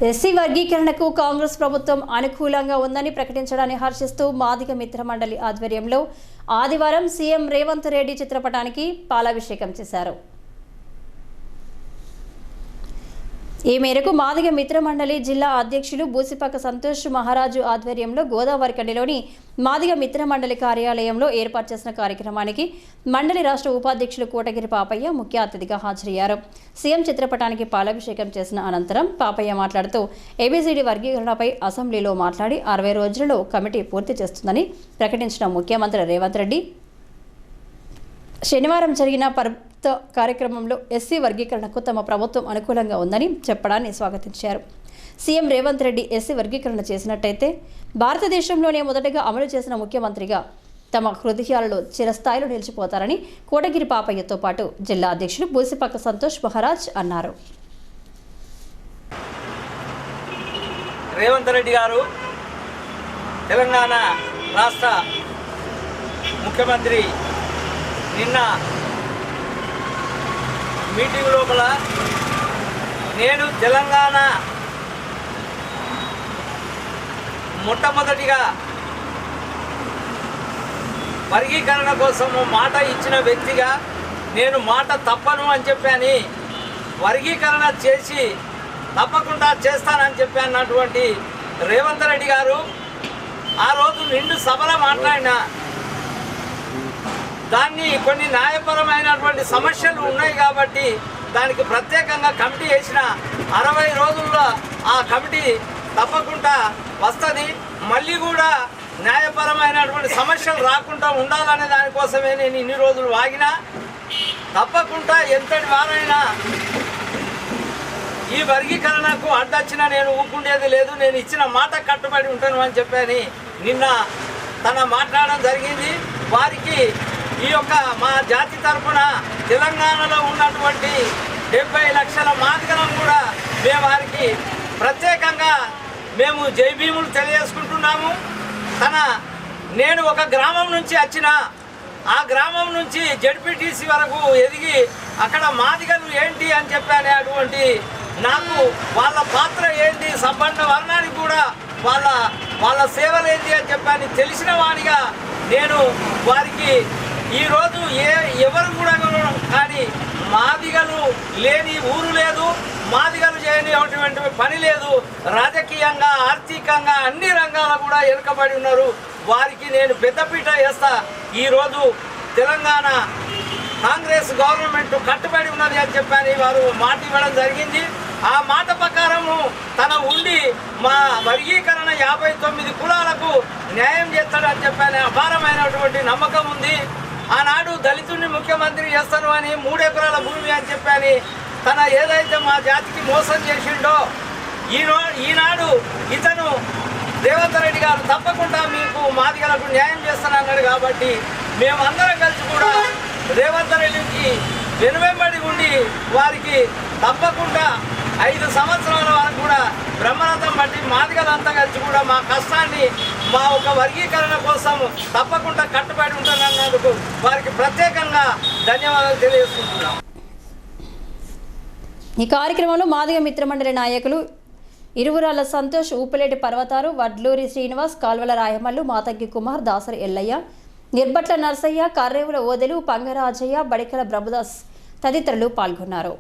SC వర్గీకరణకు కాంగ్రెస్ ప్రభుత్వం అనుకూలంగా ఉందని ప్రకటించడాన్ని హర్షిస్తూ మాదిగ మిత్ర మండలి ఆధ్వర్యంలో ఆదివారం సీఎం రేవంత్ రెడ్డి చిత్రపటానికి పాలాభిషేకం చేశారు. ఈ మేరకు మాదిగ మిత్ర మండలి జిల్లా అధ్యక్షులు బూసిపాక సంతోష్ మహారాజు ఆధ్వర్యంలో గోదావరిఖండిలోని మాదిగ మిత్ర మండలి కార్యాలయంలో ఏర్పాటు చేసిన కార్యక్రమానికి మండలి రాష్ట్ర ఉపాధ్యక్షులు కోటగిరి పాపయ్య ముఖ్య అతిథిగా హాజరయ్యారు. సీఎం చిత్రపటానికి పాలాభిషేకం చేసిన అనంతరం పాపయ్య మాట్లాడుతూ ఏబీసీడీ వర్గీకరణపై అసెంబ్లీలో మాట్లాడి 60 రోజులలో కమిటీ పూర్తి చేస్తుందని ప్రకటించిన ముఖ్యమంత్రి రేవంత్ రెడ్డి శనివారం జరిగిన ప్రభుత్వ కార్యక్రమంలో ఎస్సీ వర్గీకరణకు తమ ప్రభుత్వం అనుకూలంగా ఉందని చెప్పడాన్ని స్వాగతించారు. సీఎం రేవంత్ రెడ్డి ఎస్సీ వర్గీకరణ చేసినట్టయితే భారతదేశంలోనే మొదటగా అమలు చేసిన ముఖ్యమంత్రిగా తమ హృదయాలలో చిరస్థాయిలో నిలిచిపోతారని కోటగిరి పాపయ్యతో పాటు జిల్లా అధ్యక్షులు బూసిపాక సంతోష్ మహారాజ్ అన్నారు. రేవంత్ రెడ్డి గారు తెలంగాణ రాష్ట్ర ముఖ్యమంత్రి నిన్న మీటింగ్ లోపల నేను తెలంగాణ మొట్టమొదటిగా వర్గీకరణ కోసము మాట ఇచ్చిన వ్యక్తిగా నేను మాట తప్పను అని చెప్పని వర్గీకరణ చేసి తప్పకుండా చేస్తానని చెప్పి అన్నటువంటి రేవంత్ రెడ్డి గారు ఆ రోజు నిండు సభలో మాట్లాడిన దాన్ని కొన్ని న్యాయపరమైనటువంటి సమస్యలు ఉన్నాయి కాబట్టి దానికి ప్రత్యేకంగా కమిటీ వేసిన 60 రోజుల్లో ఆ కమిటీ తప్పకుండా వస్తుంది. మళ్ళీ కూడా న్యాయపరమైనటువంటి సమస్యలు రాకుండా ఉండాలనే దానికోసమే నేను ఇన్ని రోజులు వాగినా తప్పకుండా ఎంతటి వారైనా ఈ వర్గీకరణకు అడ్డొచ్చినా నేను ఊపుకుండేది లేదు, నేను ఇచ్చిన మాట కట్టుబడి ఉంటాను అని చెప్పని నిన్న తన మాట్లాడడం జరిగింది. వారికి ఈ యొక్క మా జాతి తరఫున తెలంగాణలో ఉన్నటువంటి 70 లక్షల మాదిగలను కూడా మేము వారికి ప్రత్యేకంగా మేము జై భీములు తెలియజేసుకుంటున్నాము. నేను ఒక గ్రామం నుంచి వచ్చిన ఆ గ్రామం నుంచి జడ్పీటీసీ వరకు ఎదిగి అక్కడ మాదిగలు ఏంటి అని చెప్పానే అటువంటి నాకు వాళ్ళ పాత్ర ఏంటి, సంబంధ వర్ణానికి కూడా వాళ్ళ సేవలు ఏంటి అని చెప్పని తెలిసిన వాడిగా నేను వారికి ఈరోజు ఎవరు కూడా కానీ మాదిగలు లేని ఊరు లేదు, మాదిగలు చేయనిటువంటి పని లేదు. రాజకీయంగా ఆర్థికంగా అన్ని రంగాల్లో కూడా వెనుకబడి ఉన్నారు. వారికి నేను పెద్దపీట వేస్తా. ఈరోజు తెలంగాణ కాంగ్రెస్ గవర్నమెంట్ కట్టుబడి ఉన్నది అని చెప్పని వారు మాట ఇవ్వడం జరిగింది. ఆ మాట ప్రకారము తన ఉండి మా వర్గీకరణ 59 కులాలకు న్యాయం చేస్తాడని చెప్పని అపారమైనటువంటి నమ్మకం ఉంది. ఆనాడు దళితుడిని ముఖ్యమంత్రి చేస్తాను అని 3 ఎకరాల భూమి అని చెప్పని తన ఏదైతే మా జాతికి మోసం చేసిండో ఈనాడు ఇతను రేవంత్ రెడ్డి గారు తప్పకుండా మీకు మాదిగలకు న్యాయం చేస్తానన్నాడు. కాబట్టి మేమందరం కలిసి కూడా రేవంత్ రెడ్డికి వెనువెంబడి ఉండి వారికి తప్పకుండా 5 సంవత్సరాల వరకు కూడా బ్రహ్మరథం బట్టి మాదిగలంతా కలిసి కూడా మా కష్టాన్ని మా ఒక వర్గీకరణ కోసం తప్పకుండా కట్టుబడి ఉంటానన్నందుకు వారికి ప్రత్యేకంగా ధన్యవాదాలు తెలియజేసుకుంటున్నాం. ఈ కార్యక్రమంలో మాదిగ మిత్రమండలి నాయకులు ఇరువురాల సంతోష్, ఊపిలేటి పర్వతారు, వడ్లూరి శ్రీనివాస్, కాల్వల రాయమల్లు, మాతగ్గి కుమార్, దాసరి ఎల్లయ్య, నిర్బట్ల నర్సయ్య, కర్రేవుల ఓదెలు, పంగరాజయ్య, బడికల ప్రభుదాస్ తదితరులు పాల్గొన్నారు.